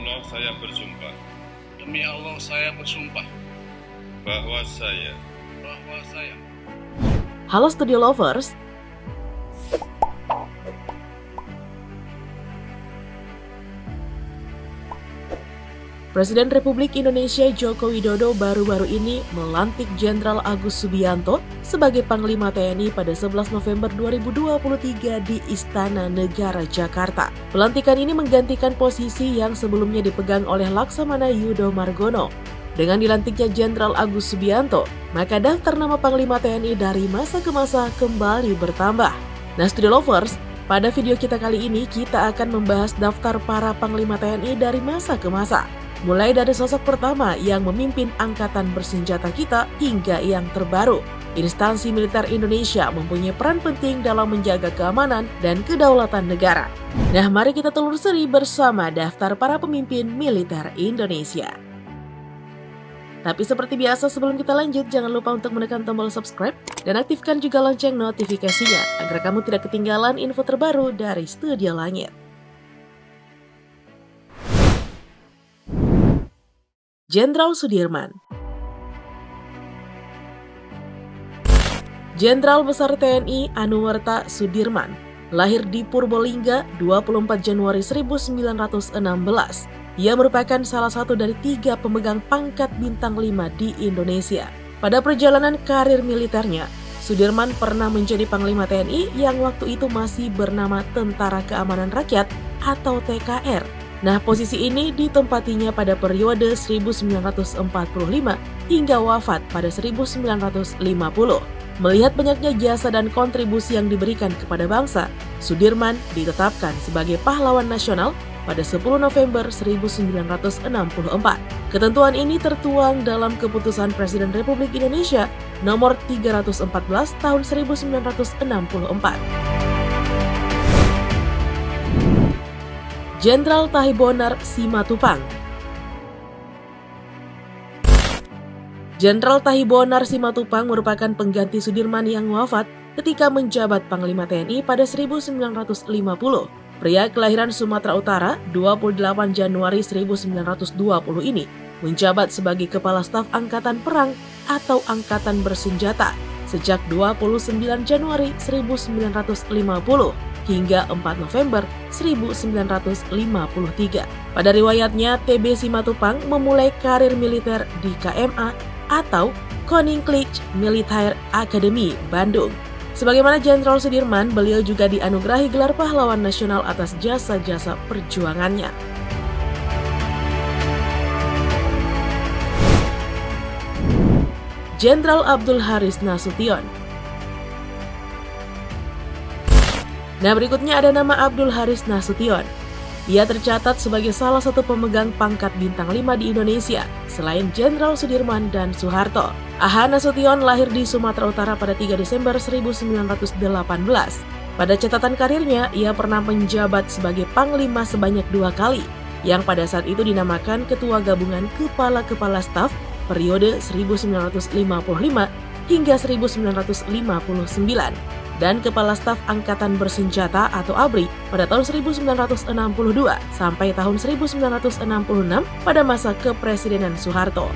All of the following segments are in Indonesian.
Allah saya bersumpah Demi Allah saya bersumpah bahwa saya Halo Studio Lovers, Presiden Republik Indonesia Joko Widodo baru-baru ini melantik Jenderal Agus Subianto sebagai Panglima TNI pada 11 November 2023 di Istana Negara Jakarta. Pelantikan ini menggantikan posisi yang sebelumnya dipegang oleh Laksamana Yudho Margono. Dengan dilantiknya Jenderal Agus Subianto, maka daftar nama Panglima TNI dari masa ke masa kembali bertambah. Nah, Studio Lovers, pada video kita kali ini kita akan membahas daftar para Panglima TNI dari masa ke masa. Mulai dari sosok pertama yang memimpin angkatan bersenjata kita hingga yang terbaru. Instansi militer Indonesia mempunyai peran penting dalam menjaga keamanan dan kedaulatan negara. Nah, mari kita telusuri bersama daftar para pemimpin militer Indonesia. Tapi seperti biasa sebelum kita lanjut, jangan lupa untuk menekan tombol subscribe dan aktifkan juga lonceng notifikasinya agar kamu tidak ketinggalan info terbaru dari Studio Langit. Jenderal Sudirman. Jenderal Besar TNI Anumerta Sudirman lahir di Purbalingga 24 Januari 1916. Ia merupakan salah satu dari 3 pemegang pangkat bintang 5 di Indonesia. Pada perjalanan karir militernya, Sudirman pernah menjadi Panglima TNI yang waktu itu masih bernama Tentara Keamanan Rakyat atau TKR. Nah, posisi ini ditempatinya pada periode 1945 hingga wafat pada 1950. Melihat banyaknya jasa dan kontribusi yang diberikan kepada bangsa, Sudirman ditetapkan sebagai pahlawan nasional pada 10 November 1964. Ketentuan ini tertuang dalam Keputusan Presiden Republik Indonesia nomor 314 tahun 1964. Jenderal Tahibonar Simatupang. Jenderal Tahibonar Simatupang merupakan pengganti Sudirman yang wafat ketika menjabat Panglima TNI pada 1950. Pria kelahiran Sumatera Utara 28 Januari 1920 ini menjabat sebagai Kepala Staf Angkatan Perang atau Angkatan Bersenjata sejak 29 Januari 1950 hingga 4 November 1953. Pada riwayatnya, TB Simatupang memulai karir militer di KMA atau Koninklijke Militaire Academy, Bandung. Sebagaimana Jenderal Sudirman, beliau juga dianugerahi gelar pahlawan nasional atas jasa-jasa perjuangannya. Jenderal Abdul Haris Nasution. Nah, berikutnya ada nama Abdul Haris Nasution. Ia tercatat sebagai salah satu pemegang pangkat bintang 5 di Indonesia, selain Jenderal Sudirman dan Soeharto. A.H. Nasution lahir di Sumatera Utara pada 3 Desember 1918. Pada catatan karirnya, ia pernah menjabat sebagai Panglima sebanyak 2 kali, yang pada saat itu dinamakan Ketua Gabungan Kepala-Kepala Staf periode 1955 hingga 1959. Dan Kepala Staf Angkatan Bersenjata atau ABRI pada tahun 1962 sampai tahun 1966 pada masa kepresidenan Soeharto.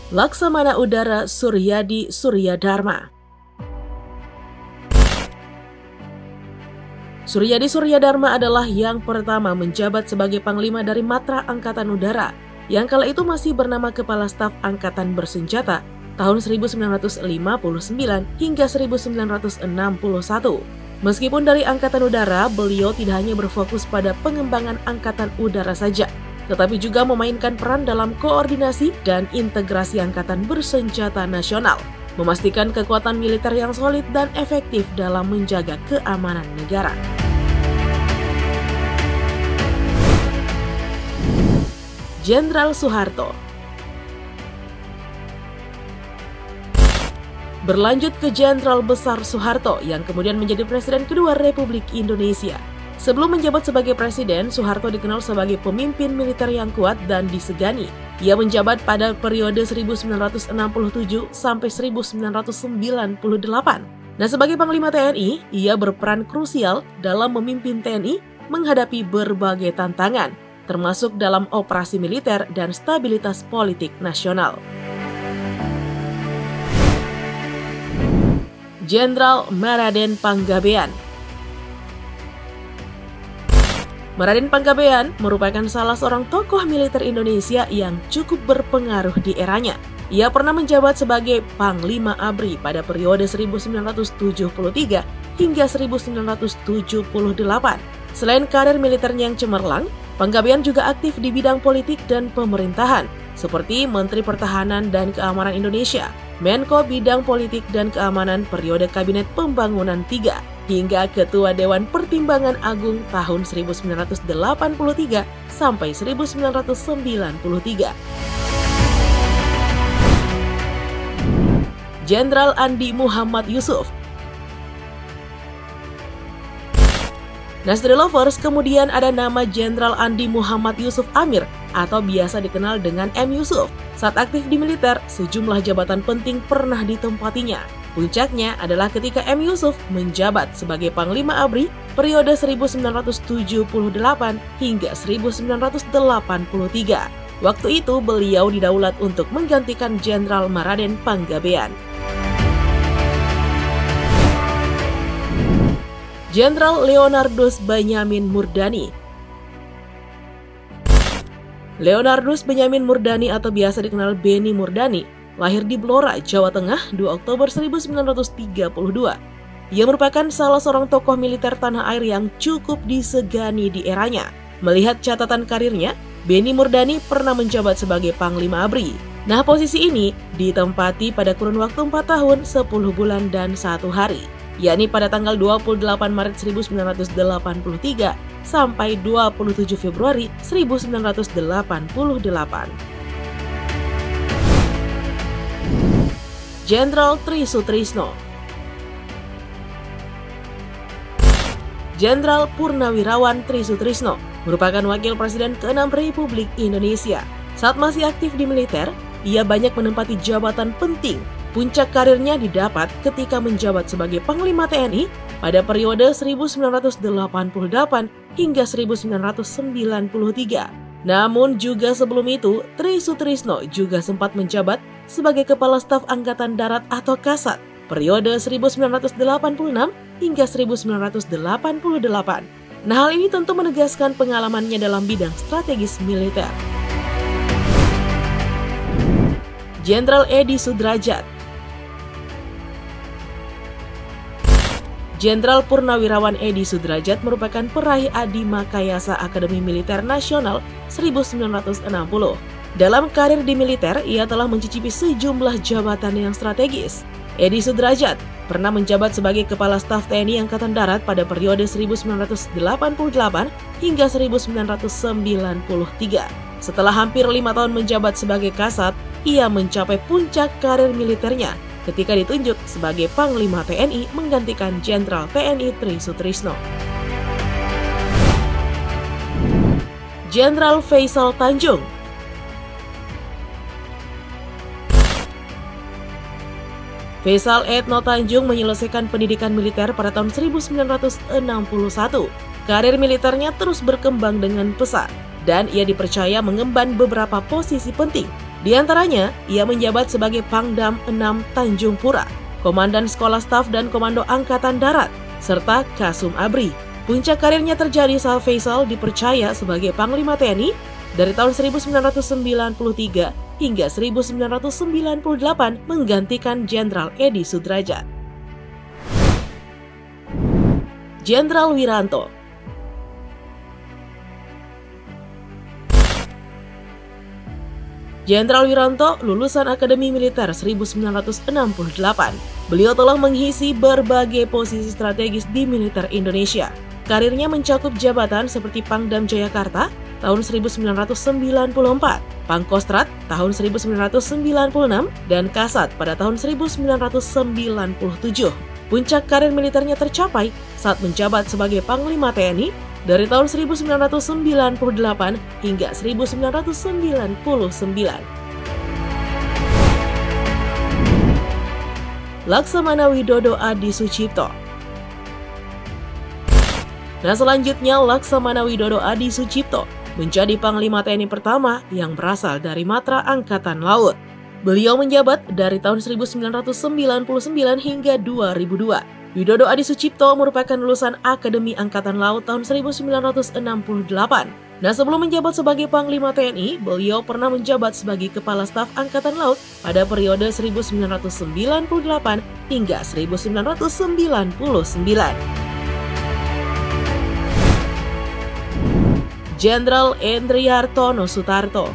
Laksamana Udara Suryadi Suryadharma. Suryadi Suryadharma adalah yang pertama menjabat sebagai Panglima dari Matra Angkatan Udara yang kala itu masih bernama Kepala Staf Angkatan Bersenjata tahun 1959 hingga 1961. Meskipun dari Angkatan Udara, beliau tidak hanya berfokus pada pengembangan Angkatan Udara saja, tetapi juga memainkan peran dalam koordinasi dan integrasi Angkatan Bersenjata Nasional, memastikan kekuatan militer yang solid dan efektif dalam menjaga keamanan negara. Jenderal Soeharto. Berlanjut ke Jenderal Besar Soeharto yang kemudian menjadi Presiden kedua Republik Indonesia. Sebelum menjabat sebagai presiden, Soeharto dikenal sebagai pemimpin militer yang kuat dan disegani. Ia menjabat pada periode 1967 sampai 1998. Nah, sebagai Panglima TNI, ia berperan krusial dalam memimpin TNI menghadapi berbagai tantangan, termasuk dalam operasi militer dan stabilitas politik nasional. Jenderal Maraden Panggabean. Maraden Panggabean merupakan salah seorang tokoh militer Indonesia yang cukup berpengaruh di eranya. Ia pernah menjabat sebagai Panglima ABRI pada periode 1973 hingga 1978. Selain karir militernya yang cemerlang, Panggabean juga aktif di bidang politik dan pemerintahan, seperti Menteri Pertahanan dan Keamanan Indonesia, Menko Bidang Politik dan Keamanan periode Kabinet Pembangunan III, hingga Ketua Dewan Pertimbangan Agung tahun 1983 sampai 1993. Jenderal Andi Muhammad Yusuf. Nah, Stray Lovers, kemudian ada nama Jenderal Andi Muhammad Yusuf Amir atau biasa dikenal dengan M. Yusuf. Saat aktif di militer, sejumlah jabatan penting pernah ditempatinya. Puncaknya adalah ketika M. Yusuf menjabat sebagai Panglima ABRI periode 1978 hingga 1983. Waktu itu beliau didaulat untuk menggantikan Jenderal Maraden Panggabean. Jenderal Leonardus Benyamin Murdani. Leonardus Benyamin Murdani atau biasa dikenal Beni Murdani lahir di Blora, Jawa Tengah 2 Oktober 1932. Ia merupakan salah seorang tokoh militer tanah air yang cukup disegani di eranya. Melihat catatan karirnya, Beni Murdani pernah menjabat sebagai Panglima ABRI. Nah, posisi ini ditempati pada kurun waktu 4 tahun, 10 bulan, dan 1 hari, yakni pada tanggal 28 Maret 1983 sampai 27 Februari 1988. Jenderal Tri Sutrisno. Jenderal Purnawirawan Tri Sutrisno merupakan Wakil Presiden ke-6 Republik Indonesia. Saat masih aktif di militer, ia banyak menempati jabatan penting. Puncak karirnya didapat ketika menjabat sebagai Panglima TNI pada periode 1988 hingga 1993. Namun juga sebelum itu, Tri Sutrisno juga sempat menjabat sebagai Kepala Staf Angkatan Darat atau Kasat periode 1986 hingga 1988. Nah, hal ini tentu menegaskan pengalamannya dalam bidang strategis militer. Jenderal Edi Sudrajat. Jenderal Purnawirawan Edi Sudrajat merupakan peraih Adi Makayasa Akademi Militer Nasional 1960. Dalam karir di militer, ia telah mencicipi sejumlah jabatan yang strategis. Edi Sudrajat pernah menjabat sebagai Kepala Staf TNI Angkatan Darat pada periode 1988 hingga 1993. Setelah hampir 5 tahun menjabat sebagai Kasat, ia mencapai puncak karir militernya ketika ditunjuk sebagai Panglima TNI menggantikan Jenderal TNI Tri Sutrisno. Jenderal Faisal Tanjung. Faisal Etno Tanjung menyelesaikan pendidikan militer pada tahun 1961. Karir militernya terus berkembang dengan pesat dan ia dipercaya mengemban beberapa posisi penting. Di antaranya, ia menjabat sebagai Pangdam 6 Tanjung Pura, Komandan Sekolah Staf dan Komando Angkatan Darat, serta Kasum ABRI. Puncak karirnya terjadi saat Faisal dipercaya sebagai Panglima TNI dari tahun 1993 hingga 1998 menggantikan Jenderal Edi Sudrajat. Jenderal Wiranto. Jenderal Wiranto lulusan Akademi Militer 1968. Beliau telah mengisi berbagai posisi strategis di militer Indonesia. Karirnya mencakup jabatan seperti Pangdam Jayakarta tahun 1994, Pangkostrat tahun 1996, dan Kasat pada tahun 1997. Puncak karir militernya tercapai saat menjabat sebagai Panglima TNI dari tahun 1998 hingga 1999. Laksamana Widodo Adi Sucipto. Nah, selanjutnya Laksamana Widodo Adi Sucipto menjadi Panglima TNI pertama yang berasal dari Matra Angkatan Laut. Beliau menjabat dari tahun 1999 hingga 2002. Widodo Adi Sucipto merupakan lulusan Akademi Angkatan Laut tahun 1968. Nah, sebelum menjabat sebagai Panglima TNI, beliau pernah menjabat sebagai Kepala Staf Angkatan Laut pada periode 1998 hingga 1999. Jenderal Endriartono Sutarto.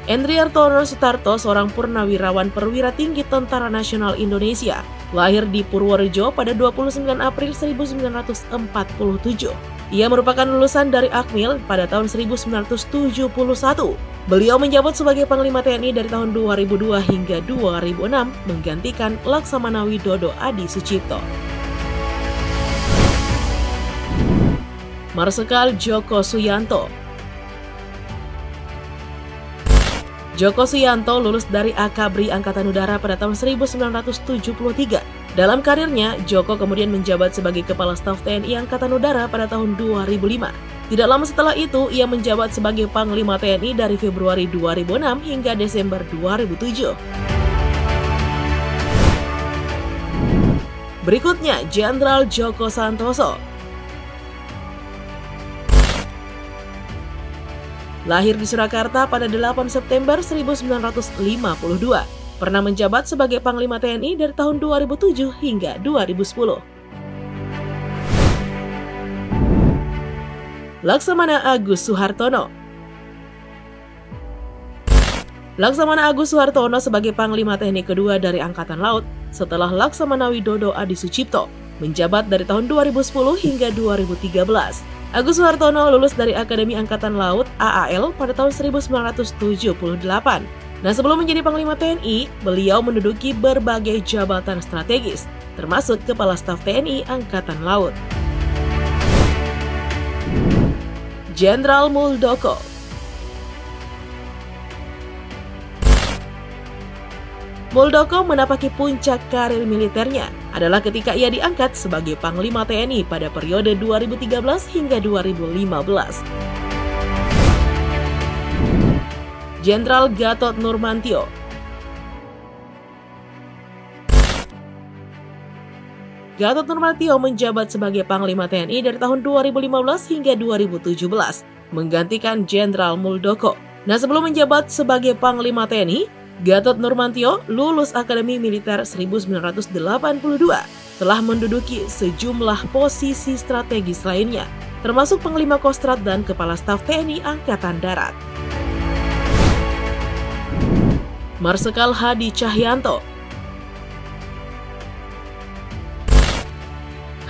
Endriartono Sutarto seorang purnawirawan perwira tinggi Tentara Nasional Indonesia, lahir di Purworejo pada 29 April 1947. Ia merupakan lulusan dari Akmil pada tahun 1971. Beliau menjabat sebagai Panglima TNI dari tahun 2002 hingga 2006, menggantikan Laksamana Widodo Adi Sucipto. Marsikal Djoko Suyanto. Djoko Suyanto lulus dari Akabri Angkatan Udara pada tahun 1973. Dalam karirnya, Djoko kemudian menjabat sebagai Kepala Staf TNI Angkatan Udara pada tahun 2005. Tidak lama setelah itu, ia menjabat sebagai Panglima TNI dari Februari 2006 hingga Desember 2007. Berikutnya, Jenderal Djoko Santoso. Lahir di Surakarta pada 8 September 1952, pernah menjabat sebagai Panglima TNI dari tahun 2007 hingga 2010. Laksamana Agus Suhartono. Laksamana Agus Suhartono sebagai Panglima TNI kedua dari Angkatan Laut setelah Laksamana Widodo Adi Sucipto, menjabat dari tahun 2010 hingga 2013. Agus Suhartono lulus dari Akademi Angkatan Laut AAL pada tahun 1978. Nah, sebelum menjadi Panglima TNI, beliau menduduki berbagai jabatan strategis, termasuk Kepala Staf TNI Angkatan Laut. Jenderal Muldoko. Muldoko menapaki puncak karir militernya adalah ketika ia diangkat sebagai Panglima TNI pada periode 2013 hingga 2015. Jenderal Gatot Nurmantio. Gatot Nurmantio menjabat sebagai Panglima TNI dari tahun 2015 hingga 2017, menggantikan Jenderal Muldoko. Nah, sebelum menjabat sebagai Panglima TNI, Gatot Nurmantio lulus Akademi Militer 1982, telah menduduki sejumlah posisi strategis lainnya, termasuk Panglima Kostrad dan Kepala Staf TNI Angkatan Darat. Marsikal Hadi Cahyanto.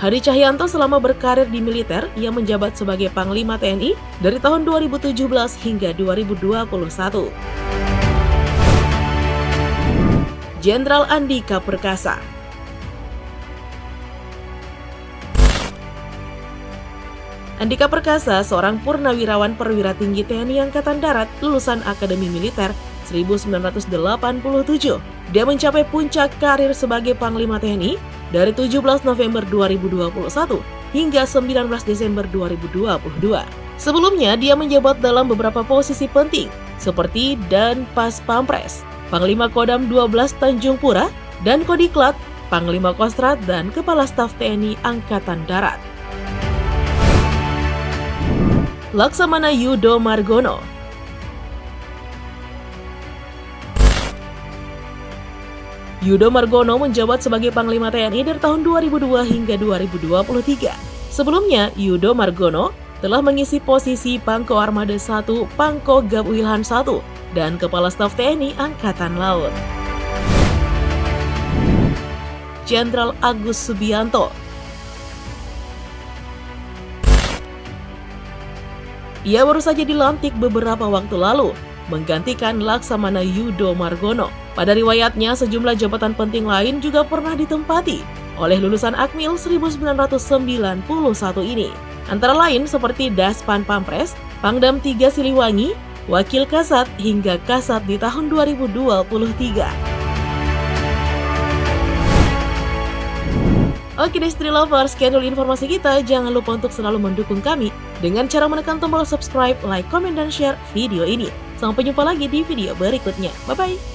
Hadi Cahyanto selama berkarir di militer, ia menjabat sebagai Panglima TNI dari tahun 2017 hingga 2021. Jenderal Andika Perkasa. Andika Perkasa seorang purnawirawan perwira tinggi TNI Angkatan Darat lulusan Akademi Militer 1987. Dia mencapai puncak karir sebagai Panglima TNI dari 17 November 2021 hingga 19 Desember 2022. Sebelumnya, dia menjabat dalam beberapa posisi penting seperti Dan Pas Pampres, Panglima Kodam 12 Tanjung Pura, dan Kodiklat, Panglima Kostrad, dan Kepala Staf TNI Angkatan Darat. Laksamana Yudo Margono. Yudo Margono menjabat sebagai Panglima TNI dari tahun 2002 hingga 2023. Sebelumnya, Yudo Margono telah mengisi posisi Pangko Armada 1, Pangko Gap Wilhan 1, dan Kepala Staf TNI Angkatan Laut. Jenderal Agus Subianto. Ia baru saja dilantik beberapa waktu lalu, menggantikan Laksamana Yudo Margono. Pada riwayatnya, sejumlah jabatan penting lain juga pernah ditempati oleh lulusan Akmil 1991 ini. Antara lain seperti Daspan Pampres, Pangdam 3 Siliwangi, Wakil Kasat hingga Kasat di tahun 2023. Oke deh Street Lovers, sekian dulu informasi kita. Jangan lupa untuk selalu mendukung kami dengan cara menekan tombol subscribe, like, komen, dan share video ini. Sampai jumpa lagi di video berikutnya. Bye-bye!